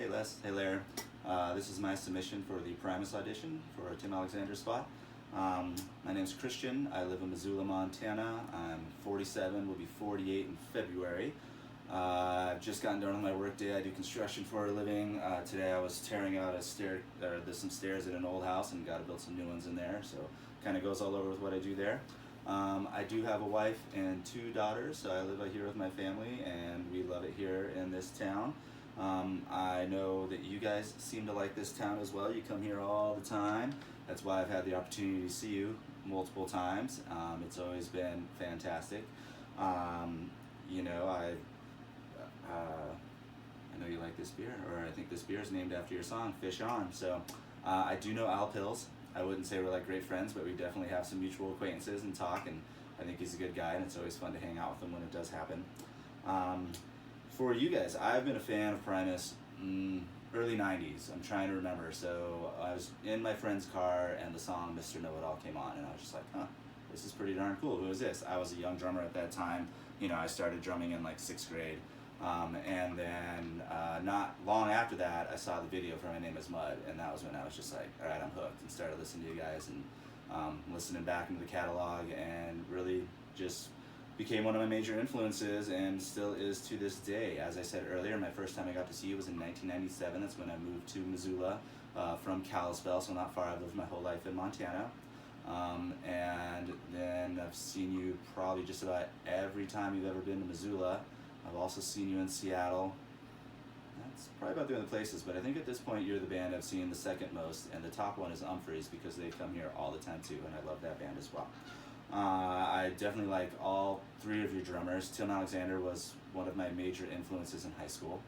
Hey Les, hey Larry. This is my submission for the Primus audition for Tim Alexander's spot. My name's Christian. I live in Missoula, Montana. I'm 47, will be 48 in February. I've just gotten done with my work day. I do construction for a living. Today I was tearing out there's some stairs in an old house and got to build some new ones in there, so kind of goes all over with what I do there. I do have a wife and 2 daughters, so I live out here with my family and we love it here in this town. I know that you guys seem to like this town as well. You come here all the time. That's why I've had the opportunity to see you multiple times. It's always been fantastic. You know, I know you like this beer, or I think this beer is named after your song, Fish On. So I do know Al Pills. I wouldn't say we're like great friends, but we definitely have some mutual acquaintances and talk, and I think he's a good guy, and it's always fun to hang out with him when it does happen. For you guys, I've been a fan of Primus early 90s. I'm trying to remember. So I was in my friend's car and the song Mr. Know-It-All came on, and I was just like, huh, this is pretty darn cool. Who is this? I was a young drummer at that time. You know, I started drumming in like 6th grade. And then not long after that, I saw the video for My Name is Mud, and that was when I was just like, all right, I'm hooked, and started listening to you guys and listening back into the catalog, and really just became one of my major influences and still is to this day. As I said earlier, my first time I got to see you was in 1997. That's when I moved to Missoula from Kalispell, so not far. I've lived my whole life in Montana. And then I've seen you probably just about every time you've ever been to Missoula. I've also seen you in Seattle. That's probably about the only places, but I think at this point you're the band I've seen the second most, and the top one is Umphreys because they come here all the time too, and I love that band as well. I definitely like all 3 of your drummers. Tim Alexander was one of my major influences in high school.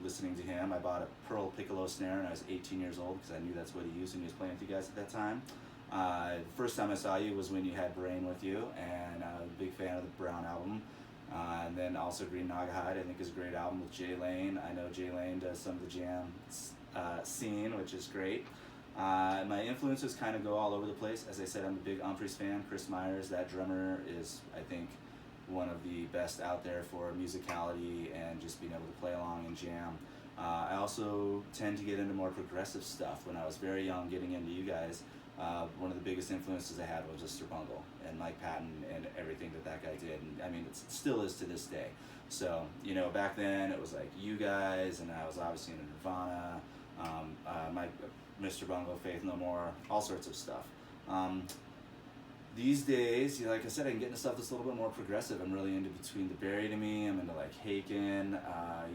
Listening to him, I bought a Pearl piccolo snare when I was 18 years old because I knew that's what he used when he was playing with you guys at that time. The first time I saw you was when you had Brain with you, and I was a big fan of the Brown album. And then also Green Naugahyde, I think, is a great album with Jay Lane. I know Jay Lane does some of the jam scene, which is great. My influences kind of go all over the place. As I said, I'm a big Umphreys fan. Chris Myers, that drummer, is, I think, one of the best out there for musicality and just being able to play along and jam. I also tend to get into more progressive stuff. When I was very young, getting into you guys, one of the biggest influences I had was Mr. Bungle and Mike Patton and everything that guy did. And I mean, it still is to this day. So, you know, back then it was like you guys, and I was obviously into Nirvana, Mr. Bungle, Faith No More, all sorts of stuff. These days, you know, like I said, I can get into stuff that's a little bit more progressive. I'm really into Between the Buried and Me. I'm into like Haken,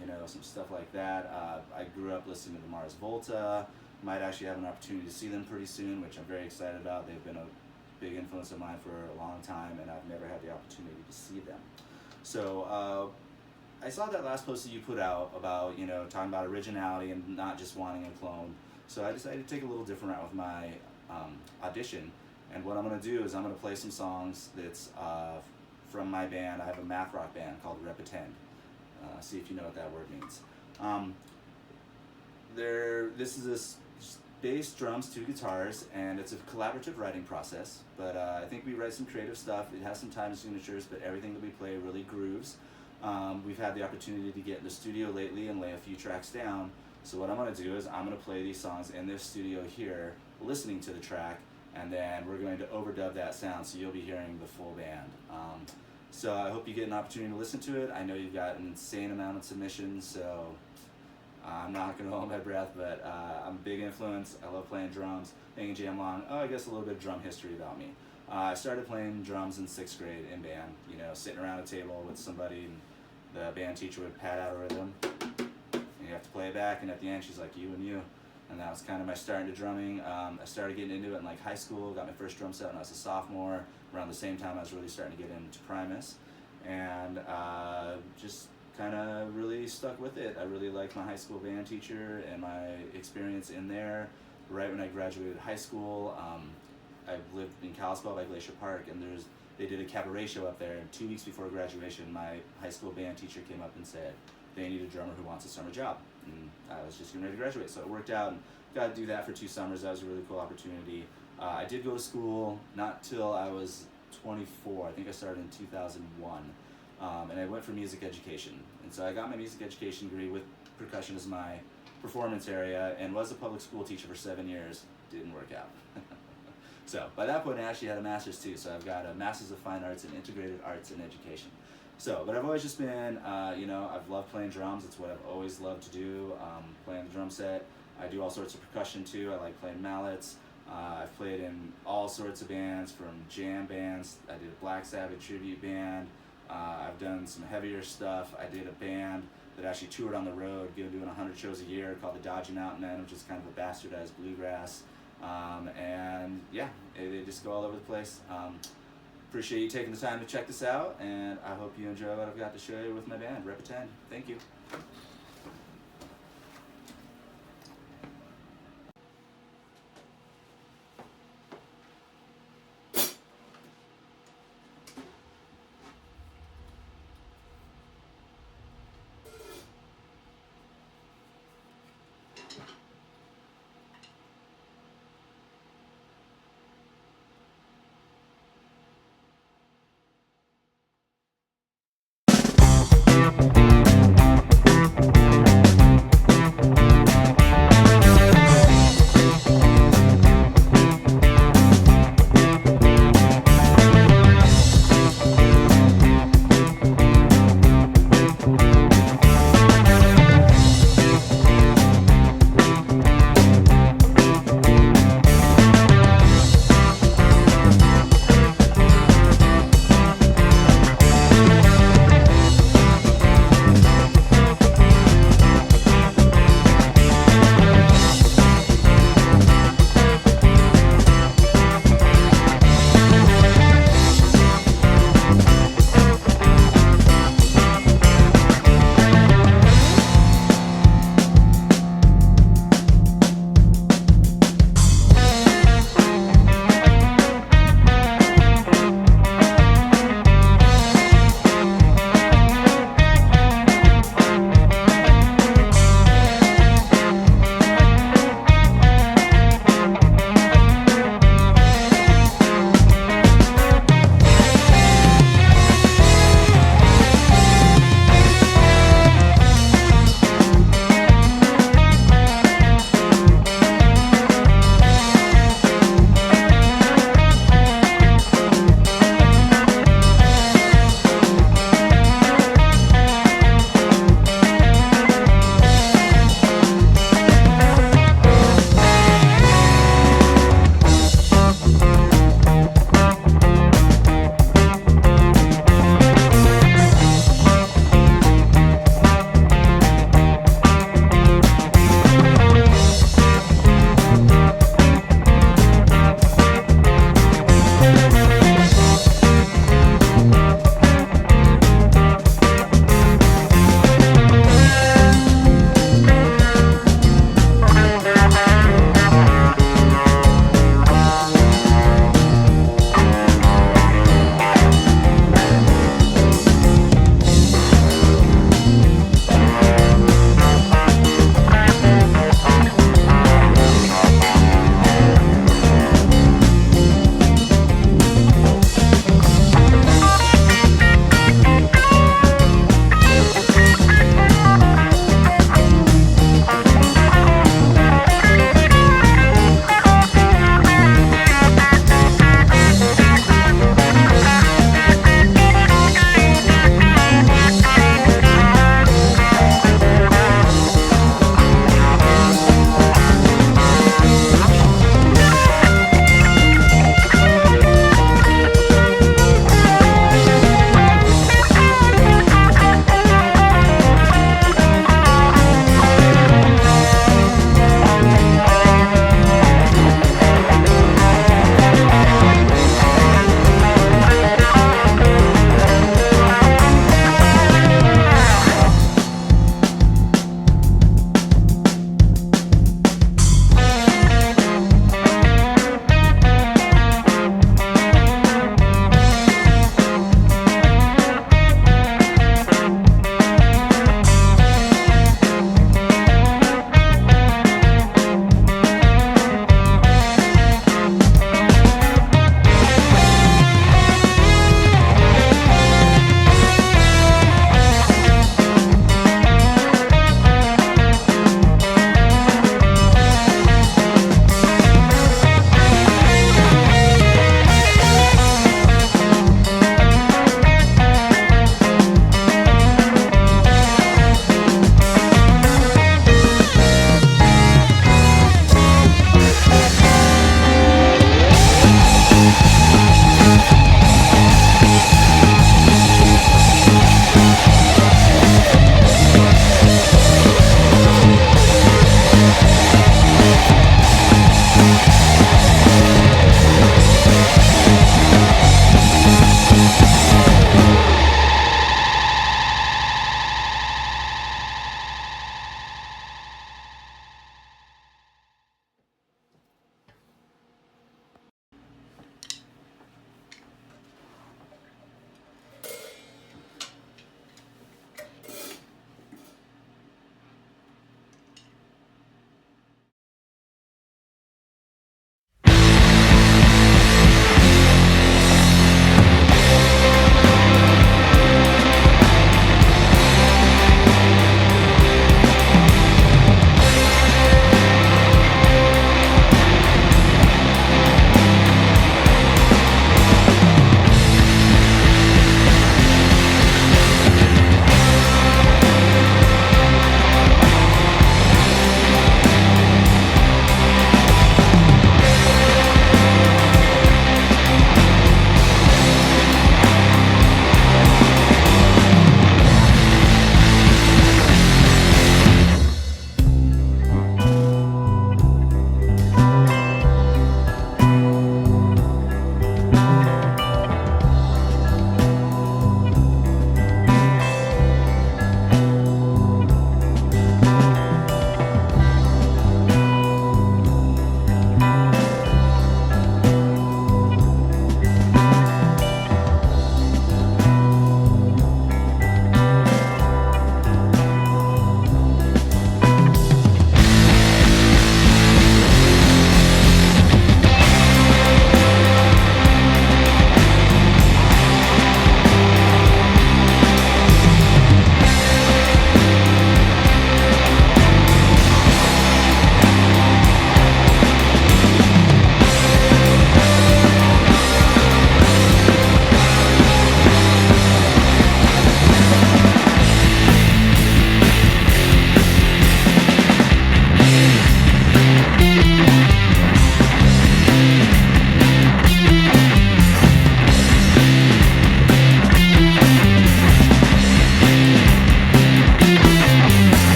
you know, some stuff like that. I grew up listening to Mars Volta. Might actually have an opportunity to see them pretty soon, which I'm very excited about. They've been a big influence of mine for a long time, and I've never had the opportunity to see them. So I saw that last post that you put out about, you know, talking about originality and not just wanting a clone. So I decided to take a little different route with my audition. And what I'm going to do is I'm going to play some songs that's from my band. I have a math rock band called Repetend. See if you know what that word means. This is bass, drums, 2 guitars, and it's a collaborative writing process. But I think we write some creative stuff. It has some time signatures, but everything that we play really grooves. We've had the opportunity to get in the studio lately and lay a few tracks down. So what I'm going to do is I'm going to play these songs in this studio here, listening to the track, and then we're going to overdub that sound, so you'll be hearing the full band. So I hope you get an opportunity to listen to it. I know you've got an insane amount of submissions, so I'm not going to hold my breath, but I'm a big influence. I love playing drums. I can jam along. Oh, I guess a little bit of drum history about me. I started playing drums in 6th grade in band, you know, sitting around a table with somebody, and the band teacher would pad out a rhythm, and you have to play it back, and at the end she's like, you and you. And that was kind of my start into drumming. I started getting into it in like high school, got my first drum set when I was a sophomore. Around the same time I was really starting to get into Primus, and just kind of really stuck with it. I really liked my high school band teacher and my experience in there. Right when I graduated high school, I lived in Kalispell by Glacier Park, and they did a cabaret show up there, and 2 weeks before graduation, my high school band teacher came up and said, they need a drummer who wants a summer job. And I was just getting ready to graduate, so it worked out, and got to do that for 2 summers. That was a really cool opportunity. I did go to school, not till I was 24. I think I started in 2001. And I went for music education. And so I got my music education degree with percussion as my performance area and was a public school teacher for 7 years. Didn't work out. So by that point, I actually had a master's too. So I've got a master's of fine arts in integrated arts and education. So, but I've always just been, I've loved playing drums. It's what I've always loved to do, playing the drum set. I do all sorts of percussion too. I like playing mallets. I've played in all sorts of bands, from jam bands. I did a Black Sabbath tribute band. I've done some heavier stuff. I did a band that actually toured on the road, doing 100 shows a year, called the Dodgy Mountain Men, which is kind of a bastardized bluegrass. And yeah, they just go all over the place. Appreciate you taking the time to check this out, and I hope you enjoy what I've got to show you with my band, Repetend. Thank you.